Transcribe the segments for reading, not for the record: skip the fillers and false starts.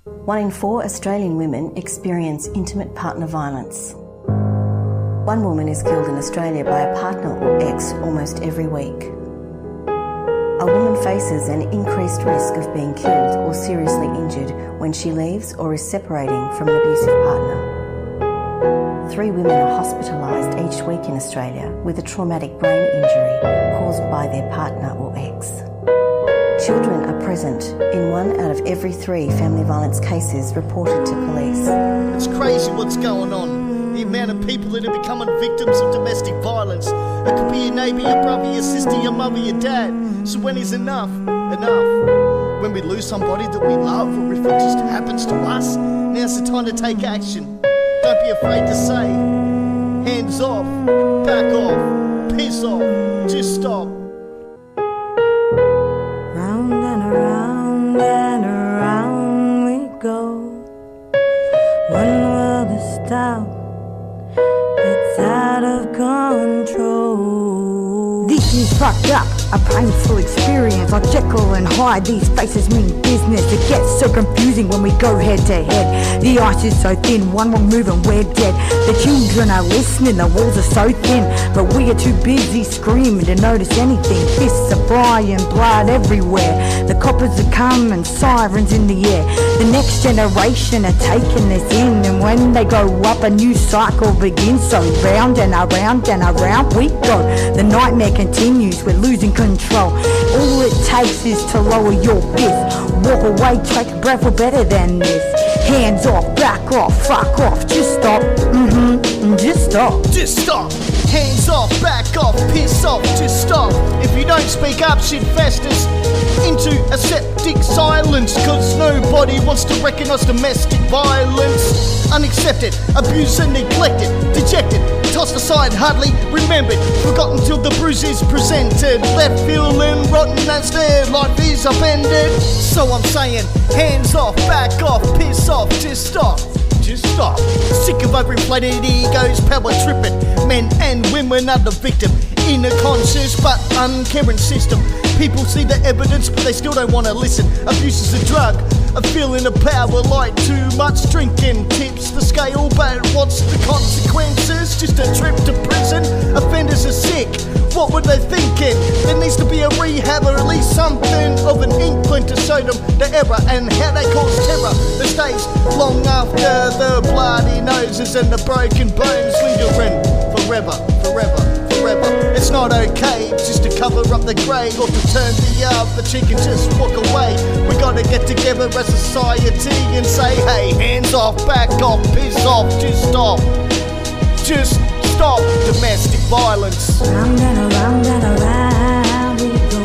1 in 4 Australian women experience intimate partner violence. 1 woman is killed in Australia by a partner or ex almost every week. A woman faces an increased risk of being killed or seriously injured when she leaves or is separating from an abusive partner. 3 women are hospitalised each week in Australia with a traumatic brain injury caused by their partner or ex. Children are present in 1 out of every 3 family violence cases reported to police. It's crazy what's going on. The amount of people that are becoming victims of domestic violence. It could be your neighbour, your brother, your sister, your mother, your dad. So when is enough? Enough. When we lose somebody that we love, or if it just happens to us, now's the time to take action. Don't be afraid to say, hands off, back off, piss off, just stop. Round and around we go. One world is down, it's out of control. This is fucked up, a painful experience. I Jekyll and Hyde, these faces mean business. It gets so confusing when we go head to head. The ice is so thin, one wrong move and we're dead. The children are listening, the walls are so thin, but we are too busy screaming to notice anything. Fists are flying, blood everywhere. The coppers are coming, sirens in the air. The next generation are taking this in, and when they go up, a new cycle begins. So round and around we go. The nightmare continues, we're losing control. All it takes is to lower your fist. Walk away, take a breath, we're better than this. Hands off, back off, fuck off, just stop, just stop. Just stop. Hands off, back off, piss off, just stop. If you don't speak up, shit festers into a septic silence, cause nobody wants to recognise domestic violence. Unaccepted, abused and neglected, dejected, tossed aside, hardly remembered, forgotten till the bruise is presented, left feeling rotten as their life is upended. So I'm saying, hands off, back off, piss off, just stop. Just stop. Sick of overinflated egos, power tripping. Men and women are the victim in a conscious but uncaring system. People see the evidence but they still don't want to listen. Abuse is a drug, a feeling of power like too much drinking. Tips the scale, but what's the consequences? Just a trip to prison. Offenders are sick, what were they thinking? There needs to be a rehab or at least something of an inkling to show them the error and how they cause terror that stays long after the bloody noses and the broken bones lingering forever, forever, forever. It's not okay just to cover up the grave or to turn the other cheek and just walk away. We gotta get together as a society and say, hey, hands off, back off, piss off, just stop. Just stop domestic violence. Round and around we go.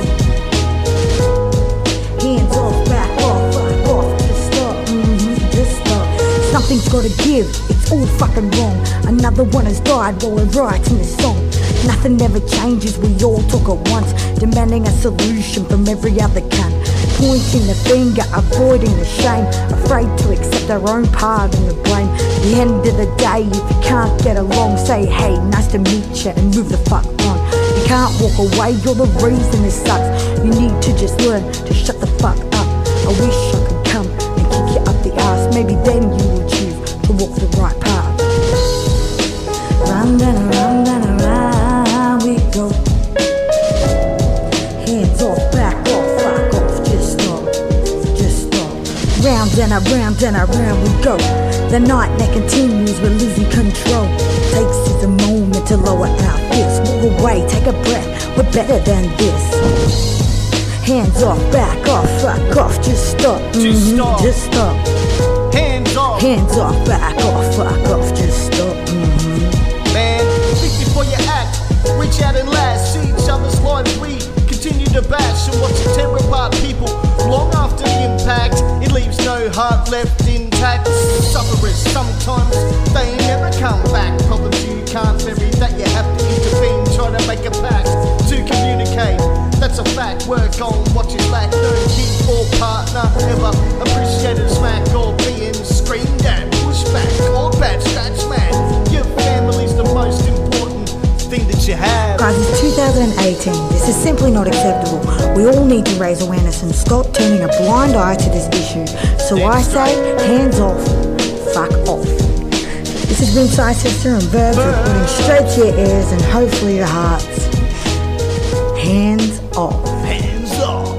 Hands off, back off, fuck off, just stop, just stop. Something's gotta give, it's all fucking wrong. Another one has died while we're writing this song. Nothing ever changes, we all talk at once, demanding a solution from every other cunt. Pointing the finger, avoiding the shame, afraid to accept our own part in the blame. At the end of the day, if you can't get along, say hey, nice to meet you and move the fuck on. You can't walk away, you're the reason this sucks. You need to just learn to shut the fuck up. I wish I could come and kick you up the ass, maybe then you will choose to walk the right path. Round and around we go. Hands off, back off, fuck off, just stop, just stop. Round and around we go. The nightmare continues, we're losing control. Takes us a moment to lower our fists. Walk away, take a breath, we're better than this. Hands off, back off, fuck off, just stop, Just stop. just stop. Hands off. Hands off, back off, fuck off, just stop. Man, think before you act. Reach out and lash, see each other's lives. We continue to bash and watch it tear apart people. Long after the impact, it leaves no heart left intact. Sufferers, sometimes they never come back. Problems you can't bury, that you have to intervene. Try to make a pact to communicate. That's a fact, work on what you lack. No kid or partner ever appreciated smack or being screamed at. Push back or bad scratch, man. Your family's the most important thing that you have. Guys, it's 2018. This is simply not acceptable. We all need to raise awareness and stop turning a blind eye to this issue. So I say, hands off, fuck off. This has been PsySista and Verbs recording straight to your ears and hopefully your hearts. Hands off. Hands off.